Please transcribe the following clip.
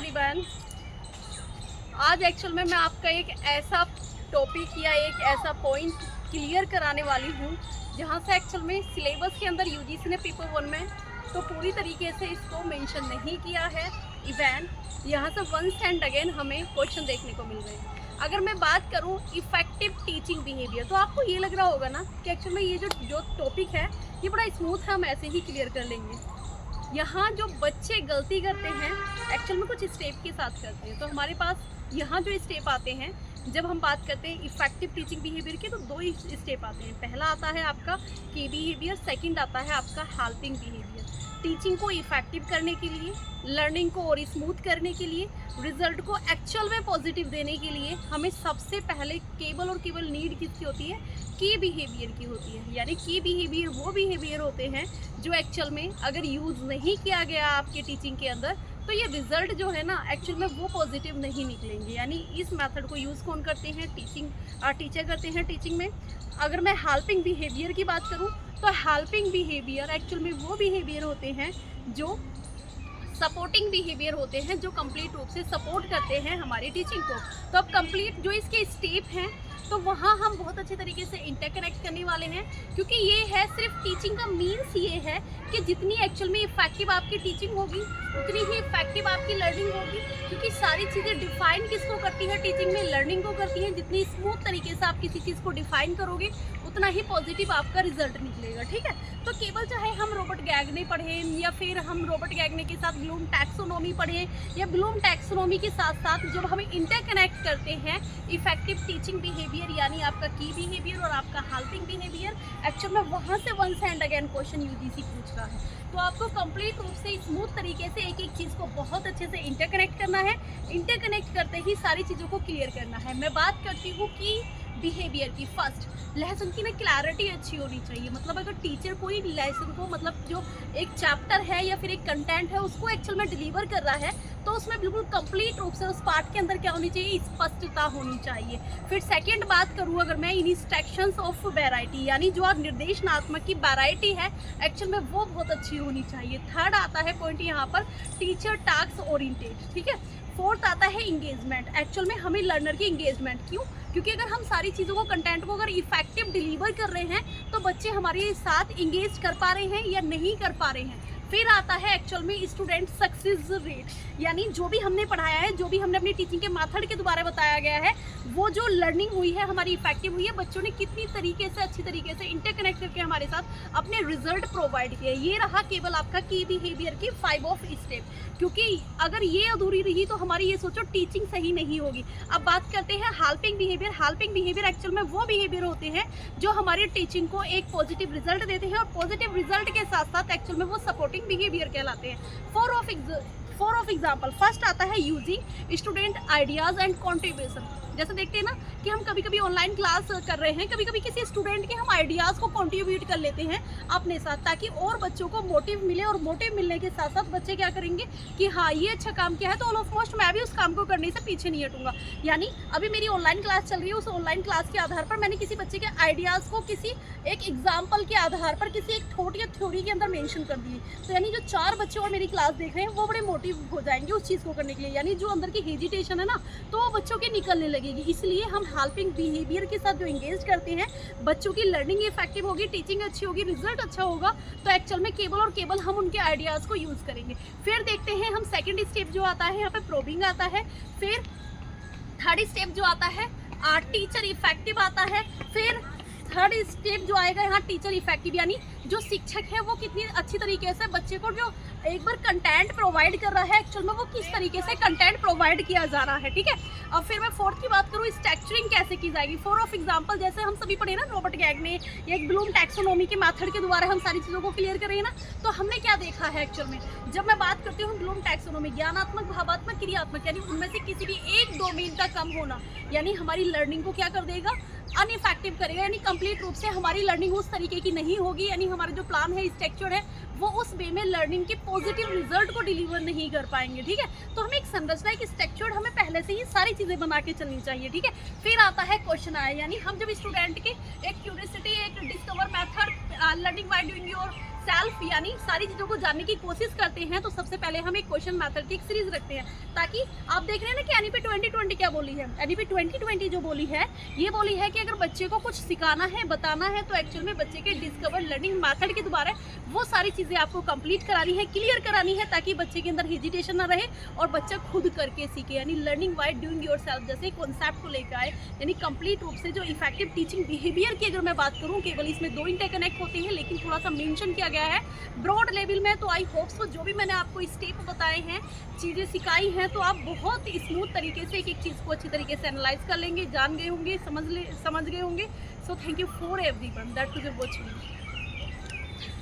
Everyone. आज actual में मैं आपका एक ऐसा टॉपिक या एक ऐसा पॉइंट क्लियर कराने वाली हूँ जहाँ से एक्चुअल में सिलेबस के अंदर यूजीसी ने पेपर 1 में तो पूरी तरीके से इसको मेंशन नहीं किया है। इवन यहाँ से वंस एंड अगेन हमें क्वेश्चन देखने को मिल रहे हैं। अगर मैं बात करूँ इफेक्टिव टीचिंग बिहेवियर, तो आपको ये लग रहा होगा ना कि एक्चुअल में ये जो टॉपिक है ये बड़ा स्मूथ है, हम ऐसे ही क्लियर कर लेंगे। यहाँ जो बच्चे गलती करते हैं एक्चुअल में कुछ स्टेप के साथ करते हैं। तो हमारे पास यहाँ जो स्टेप आते हैं, जब हम बात करते हैं इफेक्टिव टीचिंग बिहेवियर के, तो दो स्टेप आते हैं। पहला आता है आपका की बिहेवियर, सेकंड आता है आपका हेल्पिंग बिहेवियर। टीचिंग को इफेक्टिव करने के लिए, लर्निंग को और स्मूथ करने के लिए, रिजल्ट को एक्चुअल में पॉजिटिव देने के लिए हमें सबसे पहले केवल और केवल नीड किसकी होती है? की बिहेवियर की होती है। यानी की बिहेवियर वो बिहेवियर होते हैं जो एक्चुअल में अगर यूज़ नहीं किया गया आपके टीचिंग के अंदर तो ये रिजल्ट जो है ना एक्चुअल में वो पॉजिटिव नहीं निकलेंगे। यानी इस मेथड को यूज़ कौन करते हैं? टीचर करते हैं टीचिंग में। अगर मैं हेल्पिंग बिहेवियर की बात करूँ तो हेल्पिंग बिहेवियर एक्चुअल में वो बिहेवियर होते हैं जो सपोर्टिंग बिहेवियर होते हैं, जो कंप्लीट रूप से सपोर्ट करते हैं हमारी टीचिंग को। तो अब कंप्लीट जो इसके स्टेप हैं तो वहाँ हम बहुत अच्छे तरीके से इंटरकनेक्ट करने वाले हैं, क्योंकि ये है सिर्फ टीचिंग का मीन्स ये है कि जितनी एक्चुअल में इफेक्टिव आपकी टीचिंग होगी उतनी ही इफेक्टिव आपकी लर्निंग होगी। क्योंकि सारी चीज़ें डिफाइन किसको करती है टीचिंग में? लर्निंग को करती है। जितनी स्मूथ तरीके से आप किसी चीज़ को डिफाइन करोगे उतना ही पॉजिटिव आपका रिजल्ट निकलेगा। ठीक है, तो केवल चाहे हम रॉबर्ट गैगने पढ़ें या फिर हम रॉबर्ट गैगने के साथ ब्लूम टैक्सोनॉमी पढ़ें या ब्लूम टैक्सोनॉमी के साथ साथ जब हम इंटरकनेक्ट करते हैं इफेक्टिव टीचिंग बिहेवियर यानी आपका की बिहेवियर और आपका हेल्पिंग बिहेवियर, एक्चुअल में वहाँ से once and again question UGC पूछ रहा है। तो आपको कंप्लीट रूप से स्मूथ तरीके से एक एक चीज़ को बहुत अच्छे से इंटरकनेक्ट करना है। इंटरकनेक्ट करते ही सारी चीज़ों को क्लियर करना है। मैं बात करती हूँ कि बिहेवियर की फर्स्ट लेसन की ना क्लैरिटी अच्छी होनी चाहिए। मतलब अगर टीचर कोई लेसन को मतलब जो एक चैप्टर है या फिर एक कंटेंट है उसको एक्चुअल में डिलीवर कर रहा है तो उसमें बिल्कुल कंप्लीट रूप से उस पार्ट के अंदर क्या होनी चाहिए? स्पष्टता होनी चाहिए। फिर सेकंड बात करूँ अगर मैं, इंस्ट्रक्शंस ऑफ वैरायटी यानी जो निर्देशनात्मक की वैरायटी है एक्चुअल में वो बहुत अच्छी होनी चाहिए। थर्ड आता है पॉइंट यहाँ पर टीचर टास्क ओरिएंटेड। ठीक है, फोर्थ आता है इंगेजमेंट। एक्चुअल में हमें लर्नर की इंगेजमेंट क्यों? क्योंकि अगर हम सारी चीज़ों को कंटेंट को अगर इफेक्टिव डिलीवर कर रहे हैं तो बच्चे हमारे साथ इंगेज कर पा रहे हैं या नहीं कर पा रहे हैं। फिर आता है एक्चुअल में स्टूडेंट सक्सेस रेट, यानी जो भी हमने पढ़ाया है, जो भी हमने अपनी टीचिंग के मेथड के द्वारा बताया गया है, वो जो लर्निंग हुई है हमारी इफेक्टिव हुई है, बच्चों ने कितनी तरीके से अच्छी तरीके से इंटरकनेक्ट करके हमारे साथ अपने रिजल्ट प्रोवाइड किए। ये रहा केवल आपका की बिहेवियर की 5 ऑफ स्टेप। क्योंकि अगर ये अधूरी रही तो हमारी ये सोचो टीचिंग सही नहीं होगी। अब बात करते हैं helping behaviour. Helping behaviour actual में वो बिहेवियर होते हैं जो हमारी टीचिंग को एक पॉजिटिव रिजल्ट देते हैं और पॉजिटिव रिजल्ट के साथ साथ एक्चुअल में वो सपोर्टिंग बिहेवियर कहलाते हैं। फोर ऑफ एग्जाम्पल, फर्स्ट आता है using student ideas and contribution. जैसे देखते हैं ना कि हम कभी कभी ऑनलाइन क्लास कर रहे हैं, कभी कभी किसी स्टूडेंट के हम आइडियाज़ को कंट्रीब्यूट कर लेते हैं अपने साथ, ताकि और बच्चों को मोटिव मिले और मोटिव मिलने के साथ साथ बच्चे क्या करेंगे कि हाँ ये अच्छा काम किया है तो ऑलमोस्ट मैं भी उस काम को करने से पीछे नहीं हटूंगा। यानी अभी मेरी ऑनलाइन क्लास चल रही है, उस ऑनलाइन क्लास के आधार पर मैंने किसी बच्चे के आइडियाज़ को किसी एक एग्जाम्पल के आधार पर किसी एक थॉट या थ्योरी के अंदर मेंशन कर दिए। तो यानी जो 4 बच्चे और मेरी क्लास देख रहे हैं वो बड़े मोटिव हो जाएंगे उस चीज़ को करने के लिए। यानी जो अंदर की हेजिटेशन है ना तो वो बच्चों के निकलने लगेगी। इसलिए हम हेल्पिंग बिहेवियर के साथ जो इंगेज करते हैं, बच्चों की लर्निंग इफेक्टिव होगी, टीचिंग अच्छी होगी, रिजल्ट अच्छा होगा, तो एक्चुअल में केवल और केवल हम उनके आइडियाज़ को यूज़ करेंगे। फिर देखते हैं हम सेकंड स्टेप जो आता है यहाँ पे प्रोबिंग आता है। फिर थर्ड स्टेप जो आता है टीचर इफेक्टिव आता है। फिर थर्ड स्टेप जो आएगा यहाँ टीचर इफेक्टिव, यानी जो शिक्षक है वो कितनी अच्छी तरीके से बच्चे को जो एक बार कंटेंट प्रोवाइड कर रहा है एक्चुअल में वो किस तरीके से कंटेंट प्रोवाइड किया जा रहा है। ठीक है, अब फिर मैं फोर्थ की बात करूँ, स्ट्रक्चरिंग कैसे की जाएगी। 4 ऑफ एग्जाम्पल, जैसे हम सभी पढ़े ना रॉबर्ट गैगने या एक ब्लूम टैक्सोनॉमी के मेथड के द्वारा हम सारी चीज़ों को क्लियर कर रहे हैं ना, तो हमने क्या देखा है एक्चुअल में, जब मैं बात करती हूँ ब्लूम टैक्सोनॉमी, ज्ञानात्मक, भावात्मक, क्रियात्मक, यानी उनमें से किसी भी एक डोमेन का कम होना यानी हमारी लर्निंग को क्या कर देगा? अनइफेक्टिव करेगा। यानी कंप्लीट रूप से हमारी लर्निंग उस तरीके की नहीं होगी, यानी हमारा जो प्लान है, स्ट्रक्चर है, वो उस वे में लर्निंग के पॉजिटिव रिजल्ट को डिलीवर नहीं कर पाएंगे। ठीक है, तो हमें एक संरचना, एक स्ट्रक्चर हमें पहले से ही सारी चीज़ें बना के चलनी चाहिए। ठीक है, फिर आता है क्वेश्चन आया, यानी हम जब स्टूडेंट के एक क्यूरियोसिटी, एक discover method learning by doing your self, यानी सारी चीज़ों को जानने की कोशिश करते हैं, तो सबसे पहले हम एक क्वेश्चन मेथड की एक सीरीज रखते हैं, ताकि आप देख रहे हैं ना कि एनईपी 2020 क्या बोली है। एनईपी 2020 जो बोली है, ये बोली है कि अगर बच्चे को कुछ सिखाना है, बताना है, तो एक्चुअल में बच्चे के डिस्कवर लर्निंग मेथड के द्वारा वो सारी चीज़ें आपको कंप्लीट करानी है, क्लियर करानी है, ताकि बच्चे के अंदर हेजिटेशन ना रहे और बच्चा खुद करके सीखे, यानी learning by doing your self जैसे कॉन्सेप्ट को लेकर आए। यानी कंप्लीट रूप से जो इफेक्टिव टीचिंग बिहेवियर की अगर मैं बात करूँ, केवल इसमें 2 इंटरकनेक्ट होते हैं, लेकिन थोड़ा सा मेंशन किया गया है ब्रॉड लेवल में। तो आई होप सो जो भी मैंने आपको स्टेप बताए हैं, चीज़ें सिखाई हैं, तो आप बहुत स्मूथ तरीके से एक एक चीज़ को अच्छी तरीके से एनालाइज कर लेंगे, जान गए होंगे, समझ गए होंगे। So thank you for everyone that to watching.